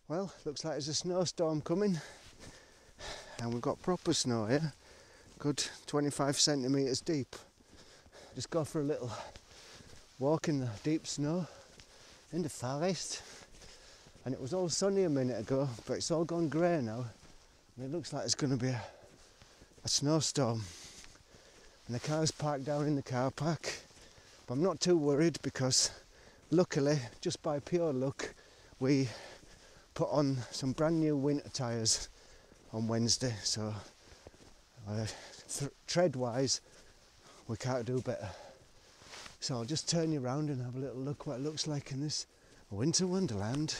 Well, looks like there's a snowstorm coming, and we've got proper snow here, good 25 centimetres deep. Just go for a little walk in the deep snow in the forest, and it was all sunny a minute ago, but it's all gone grey now, and it looks like it's going to be a snowstorm. And the car's parked down in the car park, but I'm not too worried because luckily, just by pure luck, we put on some brand new winter tyres on Wednesday, so tread wise we can't do better. So I'll just turn you around and have a little look what it looks like in this winter wonderland.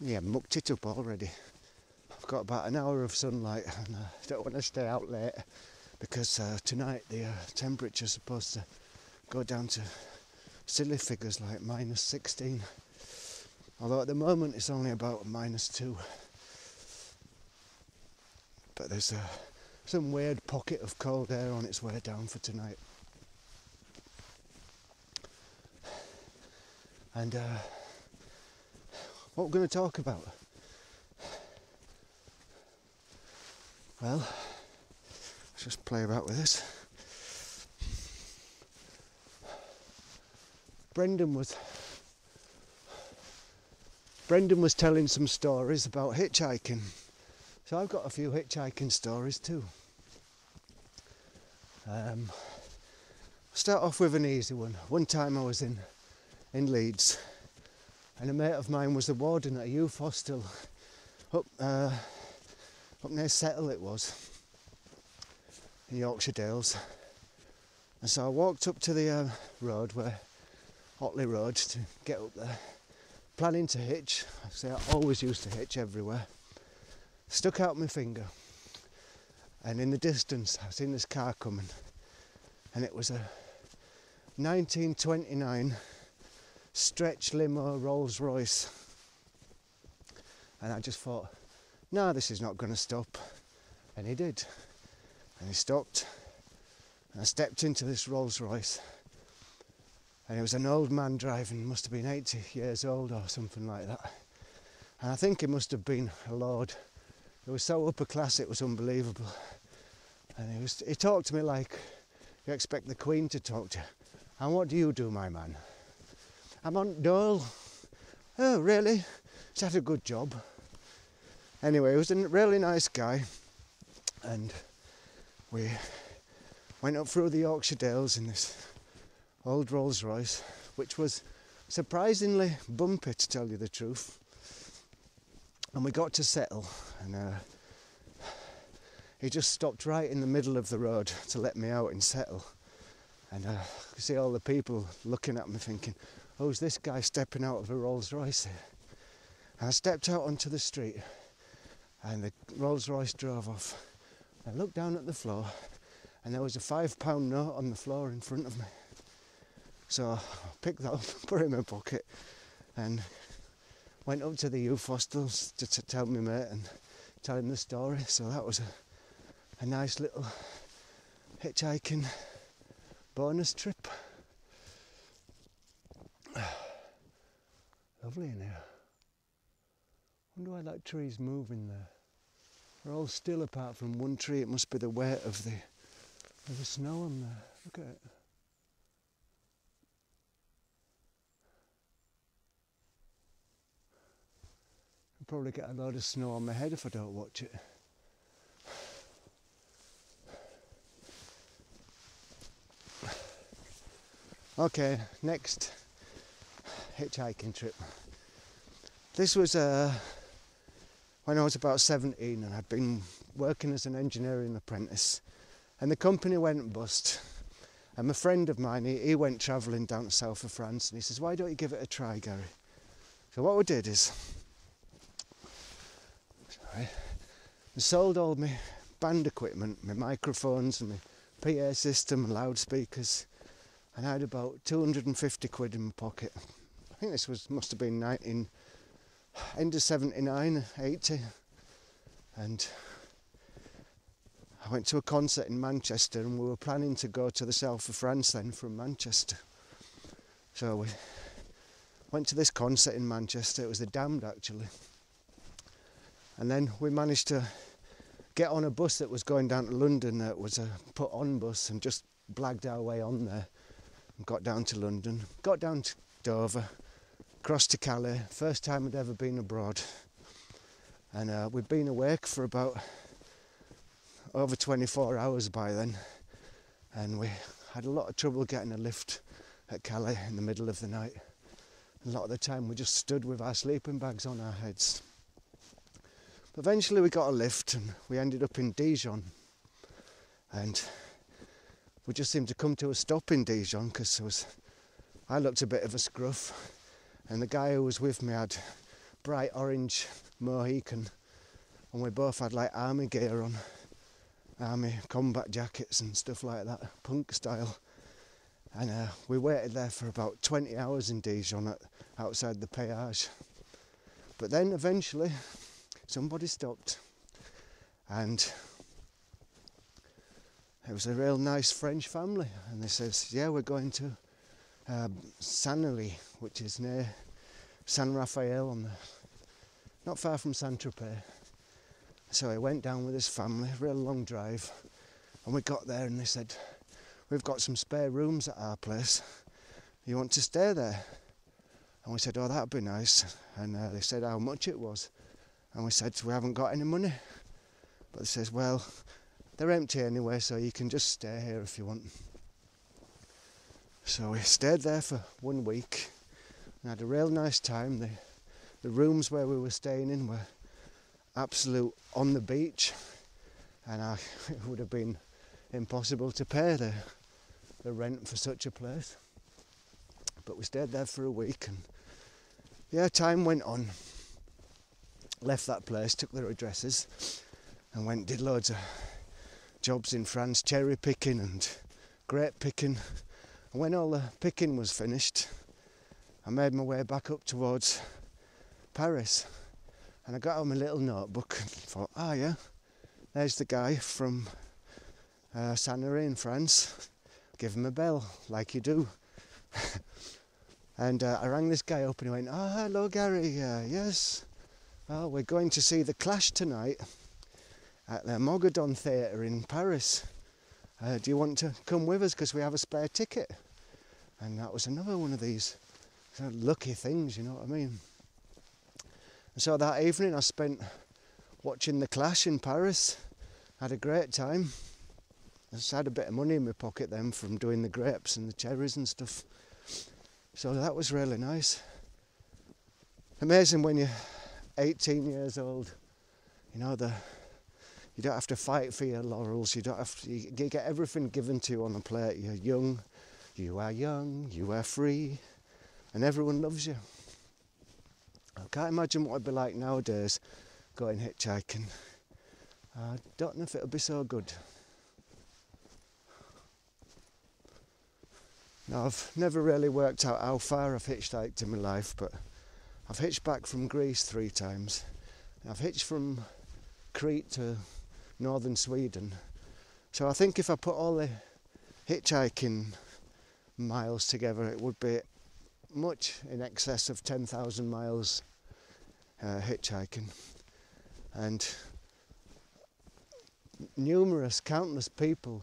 Yeah, mucked it up already. I've got about an hour of sunlight and I don't want to stay out late because tonight the temperature's supposed to go down to silly figures like -16. Although at the moment it's only about -2. But there's some weird pocket of cold air on its way down for tonight. And what we're going to talk about? Well, let's just play about with this. Brendan was telling some stories about hitchhiking. So I've got a few hitchhiking stories too. Start off with an easy one. One time I was in Leeds, and a mate of mine was the warden at a youth hostel up near Settle it was, in Yorkshire Dales. And so I walked up to the road, Otley Road, to get up there, planning to hitch. I always used to hitch everywhere. Stuck out my finger, and in the distance I seen this car coming, and it was a 1929 stretch limo Rolls Royce. And I just thought, no, this is not going to stop. And he did. And he stopped. And I stepped into this Rolls Royce. And it was an old man driving, must have been 80 years old or something like that. And I think he must have been a lord. It was so upper class it was unbelievable. And he talked to me like you expect the Queen to talk to you. And what do you do, my man? I'm on dole. Oh, really? Is that a good job? Anyway, he was a really nice guy, and we went up through the Yorkshire Dales in this old Rolls Royce, which was surprisingly bumpy, to tell you the truth. And we got to Settle, and he just stopped right in the middle of the road to let me out in Settle. And I could see all the people looking at me thinking, who's this guy stepping out of a Rolls Royce here? And I stepped out onto the street, and the Rolls Royce drove off. I looked down at the floor, and there was a £5 note on the floor in front of me. So I picked that up, put it in my pocket, and went up to the youth hostels to tell my mate and tell him the story. So that was a nice little hitchhiking bonus trip. Lovely in here. Wonder why that tree's moving there. They're all still apart from one tree. It must be the weight of the snow on there. Look at it. I'll probably get a load of snow on my head if I don't watch it. Okay, next hitchhiking trip. This was when I was about 17, and I'd been working as an engineering apprentice, and the company went bust. And a friend of mine, he went travelling down to south of France, and he says, why don't you give it a try, Gary? So what we did is, I sold all my band equipment, my microphones and my PA system and loudspeakers, and I had about 250 quid in my pocket. I think this must have been end of 79, 80. and I went to a concert in Manchester, and we were planning to go to the south of France then from Manchester. So we went to this concert in Manchester. It was The Damned, actually. And then we managed to get on a bus that was going down to London. It was a put-on bus, and just blagged our way on there and got down to London. Got down to Dover, crossed to Calais. First time I'd ever been abroad. And we'd been awake for about over 24 hours by then, and we had a lot of trouble getting a lift at Calais in the middle of the night. A lot of the time we just stood with our sleeping bags on our heads. But eventually we got a lift, and we ended up in Dijon, and we just seemed to come to a stop in Dijon because I looked a bit of a scruff, and the guy who was with me had bright orange Mohican, and we both had like army gear on, army combat jackets and stuff like that, punk style. And we waited there for about 20 hours in Dijon outside the péage. But then eventually somebody stopped, and it was a real nice French family, and they says, yeah, we're going to Sanary, which is near San Rafael, not far from Saint-Tropez. So I went down with this family, a real long drive, and we got there and they said, we've got some spare rooms at our place, you want to stay there? And we said, oh, that'd be nice. And they said how much it was, and we said, we haven't got any money. But they says, well, they're empty anyway, so you can just stay here if you want. So we stayed there for 1 week and had a real nice time. The rooms where we were staying in were absolute on the beach, and it would have been impossible to pay the rent for such a place. But we stayed there for a week, and yeah, time went on. Left that place, took their addresses, and did loads of jobs in France, cherry picking and grape picking. And when all the picking was finished, I made my way back up towards Paris. And I got out my little notebook and thought, oh yeah, there's the guy from Sanary in France. Give him a bell, like you do. And I rang this guy up and he went, oh, hello Gary, yes. Well, we're going to see The Clash tonight at the Mogadon Theatre in Paris. Do you want to come with us, because we have a spare ticket? And that was another one of these lucky things, you know what I mean? So that evening I spent watching The Clash in Paris. Had a great time. I just had a bit of money in my pocket then from doing the grapes and the cherries and stuff. So that was really nice. Amazing when you're 18 years old. You know, you don't have to fight for your laurels. You get everything given to you on a plate. You're young, you are free, and everyone loves you. I can't imagine what it'd be like nowadays going hitchhiking. I don't know if it'll be so good. Now, I've never really worked out how far I've hitchhiked in my life, but I've hitched back from Greece 3 times. I've hitched from Crete to northern Sweden. So I think if I put all the hitchhiking miles together, it would be much in excess of 10,000 miles hitchhiking. And countless people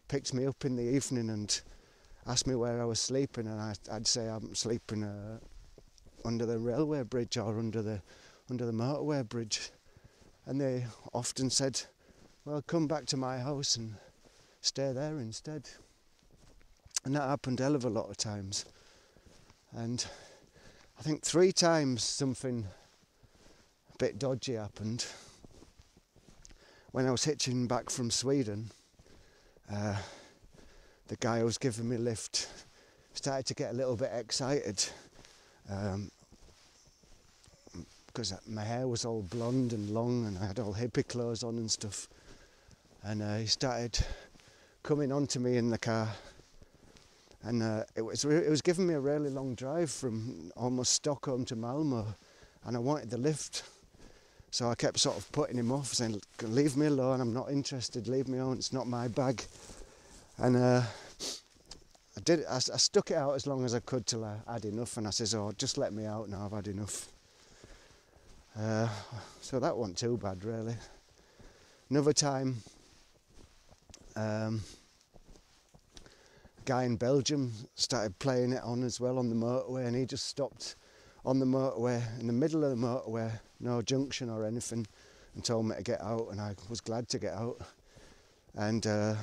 picked me up in the evening and asked me where I was sleeping, and I'd say I'm sleeping under the railway bridge or under the motorway bridge. And they often said, well, come back to my house and stay there instead. And that happened a hell of a lot of times. And I think 3 times something a bit dodgy happened. When I was hitching back from Sweden, the guy who was giving me a lift started to get a little bit excited because my hair was all blonde and long and I had all hippie clothes on and stuff. And he started coming onto me in the car. And it was giving me a really long drive from almost Stockholm to Malmö, and I wanted the lift. So I kept sort of putting him off, saying, leave me alone, I'm not interested, leave me alone, it's not my bag. And I stuck it out as long as I could till I had enough, and I says, oh, just let me out now, I've had enough. So that wasn't too bad, really. Another time, a guy in Belgium started playing it on as well on the motorway, and he just stopped on the motorway, in the middle of the motorway, no junction or anything, and told me to get out, and I was glad to get out. And I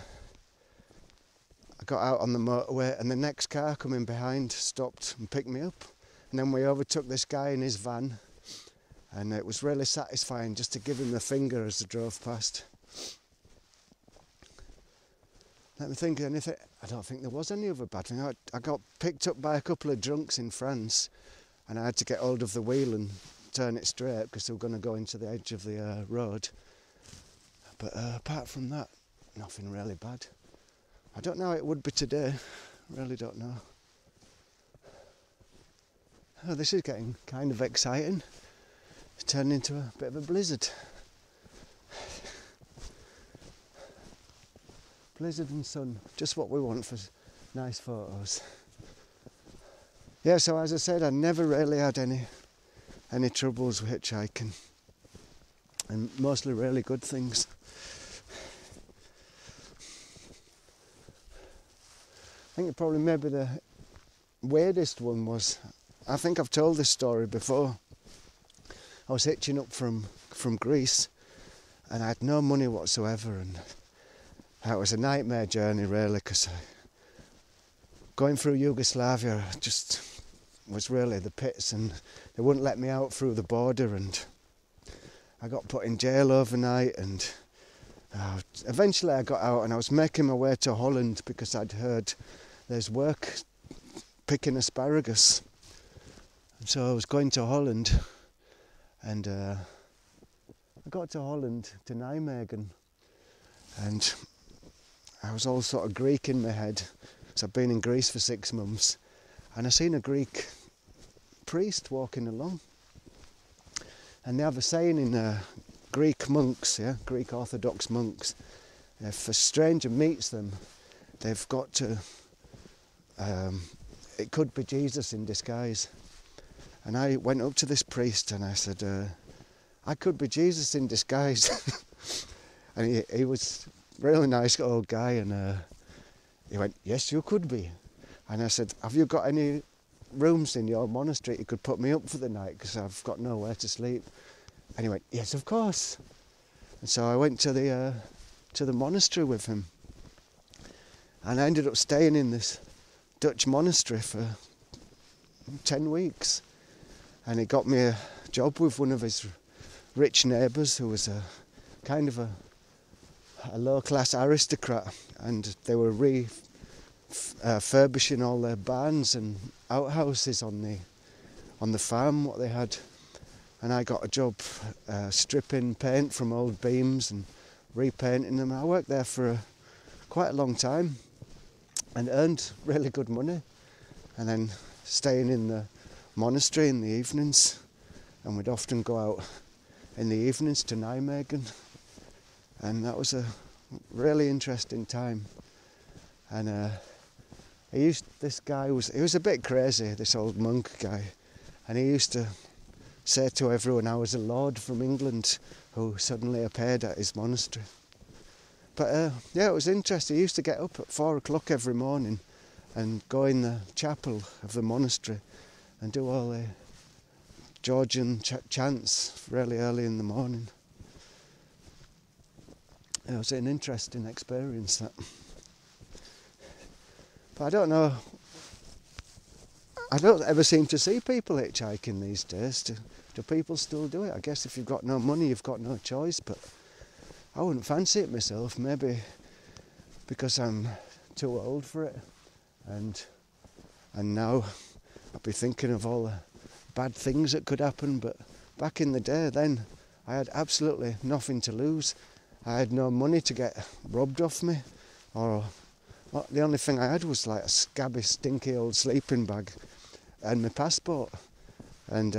got out on the motorway, and the next car coming behind stopped and picked me up, and then we overtook this guy in his van, and it was really satisfying just to give him the finger as I drove past. Let me think of anything. I don't think there was any other bad thing. I got picked up by a couple of drunks in France, and I had to get hold of the wheel and turn it straight because they were going to go into the edge of the road. But apart from that, nothing really bad. I don't know how it would be today. I really don't know. Oh, this is getting kind of exciting. It's turned into a bit of a blizzard. Blizzard and sun, just what we want for nice photos. Yeah, so as I said, I never really had any troubles with hitchhiking, and mostly really good things. I think probably maybe the weirdest one was, I think I've told this story before. I was hitching up from Greece, and I had no money whatsoever, and it was a nightmare journey really, because going through Yugoslavia just was really the pits, and they wouldn't let me out through the border, and I got put in jail overnight, and eventually I got out, and I was making my way to Holland because I'd heard there's work picking asparagus. And so I was going to Holland, and I got to Holland, to Nijmegen, and I was all sort of Greek in my head, so I've been in Greece for 6 months, and I seen a Greek priest walking along, and they have a saying in Greek monks, Greek Orthodox monks, if a stranger meets them, they've got to, it could be Jesus in disguise. And I went up to this priest and I said, I could be Jesus in disguise. And he was a really nice old guy, and he went, yes, you could be. And I said, have you got any rooms in your monastery you could put me up for the night, because I've got nowhere to sleep? And he went, yes, of course. And so I went to the monastery with him, and I ended up staying in this Dutch monastery for 10 weeks. And he got me a job with one of his rich neighbours, who was a kind of a low-class aristocrat, and they were refurbishing all their barns and outhouses on the farm what they had. And I got a job stripping paint from old beams and repainting them. I worked there for quite a long time and earned really good money, and then staying in the monastery in the evenings, and we'd often go out in the evenings to Nijmegen, and that was a really interesting time. And this guy was a bit crazy, this old monk guy, and he used to say to everyone I was a lord from England who suddenly appeared at his monastery. But yeah, it was interesting. He used to get up at 4 o'clock every morning and go in the chapel of the monastery and do all the Georgian chants really early in the morning. It was an interesting experience, that. But I don't know, I don't ever seem to see people hitchhiking these days. Do people still do it? I guess if you've got no money, you've got no choice, but I wouldn't fancy it myself, maybe because I'm too old for it, and now I'd be thinking of all the bad things that could happen. But back in the day then, I had absolutely nothing to lose. I had no money to get robbed off me, or the only thing I had was like a scabby, stinky old sleeping bag and my passport. And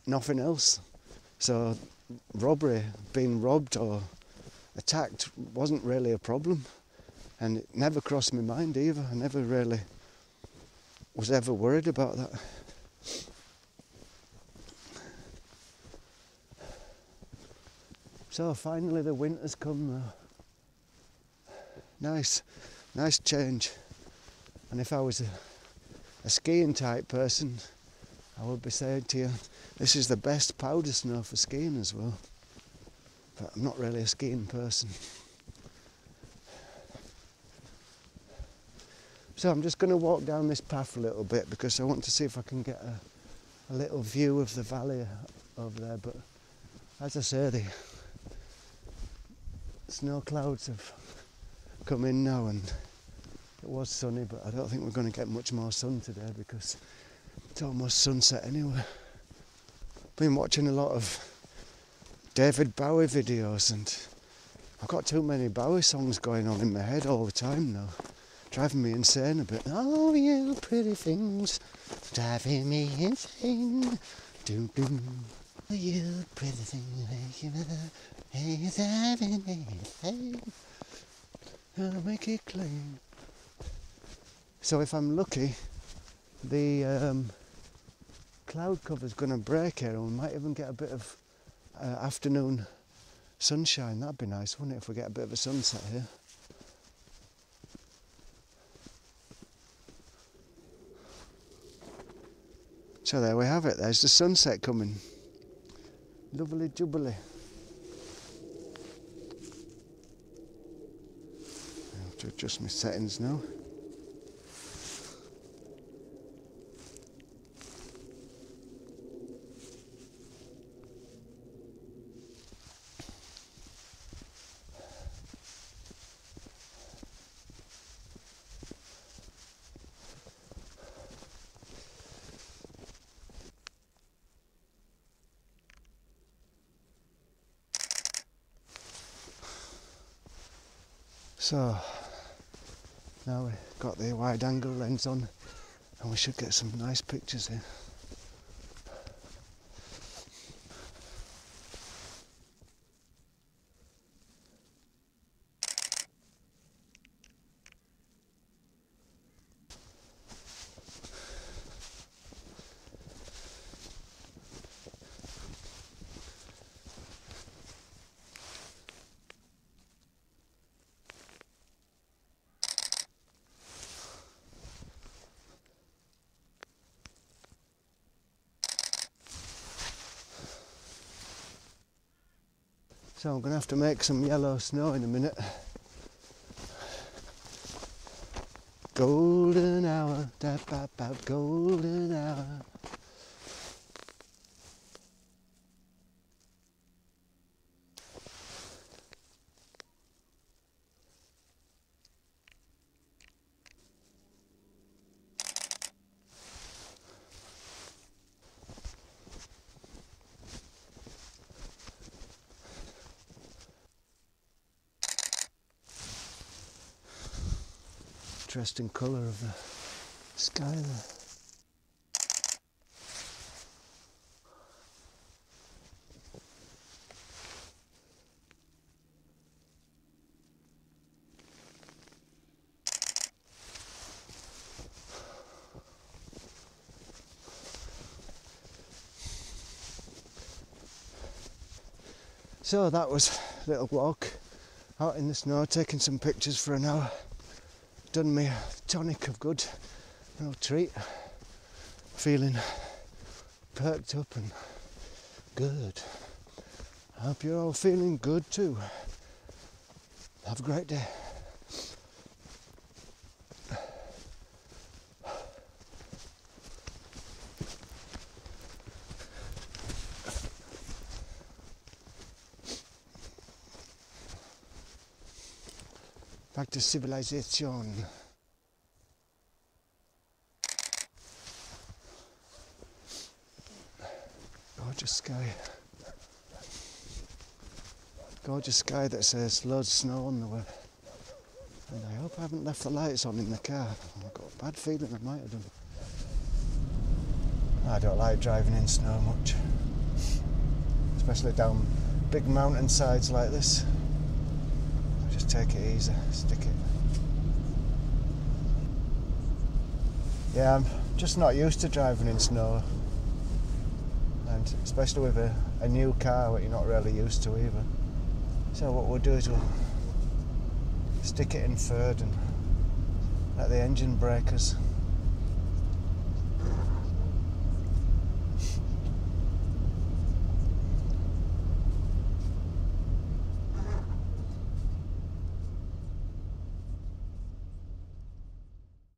nothing else. So robbery, being robbed or attacked wasn't really a problem, and it never crossed my mind either. I never really was ever worried about that. So finally the winter's come though. Nice change. And if I was a skiing type person, I would be saying to you, this is the best powder snow for skiing as well. But I'm not really a skiing person. So I'm just going to walk down this path a little bit because I want to see if I can get a little view of the valley over there. But as I say, the snow clouds have come in now, and it was sunny, but I don't think we're going to get much more sun today because it's almost sunset anyway. Been watching a lot of David Bowie videos, and I've got too many Bowie songs going on in my head all the time now. Driving me insane a bit. Oh, you pretty things, driving me insane. Doom, doom. Oh, you pretty things, you're driving me insane. I'll make it clean. So if I'm lucky, the cloud cover's going to break here, and we might even get a bit of afternoon sunshine. That'd be nice, wouldn't it, if we get a bit of a sunset here. So there we have it, there's the sunset coming. Lovely jubbly. I have to adjust my settings now. So now we've got the wide angle lens on and we should get some nice pictures here. So I'm going to have to make some yellow snow in a minute. Golden hour, golden hour. Interesting colour of the sky there. So that was a little walk out in the snow, taking some pictures for an hour. Done me a tonic of good, no treat. Feeling perked up and good. I hope you're all feeling good too. Have a great day. Back to civilization. Gorgeous sky. Gorgeous sky that says loads of snow on the way. And I hope I haven't left the lights on in the car. I've got a bad feeling I might have done. I don't like driving in snow much. especially down big mountain sides like this. Just take it easy, stick it. Yeah, I'm just not used to driving in snow, and especially with a new car that you're not really used to either. So what we'll do is we'll stick it in third and let the engine brake us.